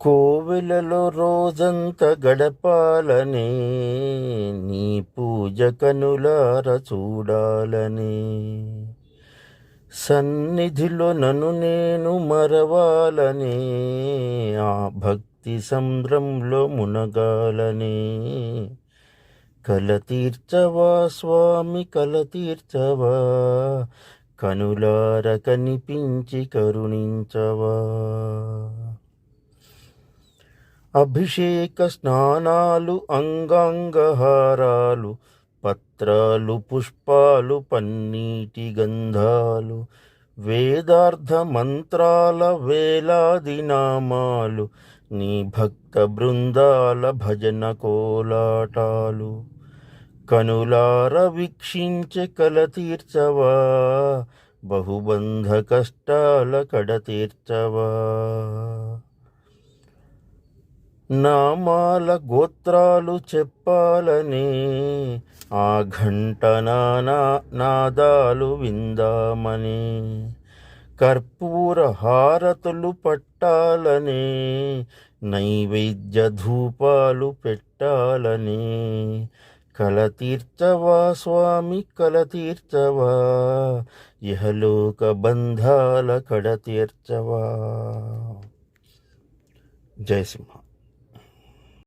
కోవెలలో రోజంత గడపాలని, నీ పూజ కనులార చూడాలని, సన్నిధిలో నన్ను నేను మరవాలని, ఆ భక్తి సంద్రంలో మునగాలని. కల తీర్చవా స్వామి, కల తీర్చవా, కనులార కనిపించి కరుణించవా. అభిషేక స్నానాలు, అంగాంగహారాలు, పత్రాలు, పుష్పాలు, పన్నీటి గంధాలు, వేదార్థ మంత్రాల వేలాది నామాలు, నీ భక్త బృందాల భజన కోలాటాలు. కనులార వీక్షించే కల తీర్చవా, బహుబంధ కష్టాల కడ తీర్చవా. నామాల గోత్రాలు చెప్పాలని, ఆ ఘంట నాదాలు విందామని, కర్పూర హారతులు పట్టాలని, నైవేద్య ధూపాలు పెట్టాలని. కల తీర్చవా స్వామి, కల తీర్చవా, ఇహలోక బంధాల కడ తీర్చవా. జై సింహ.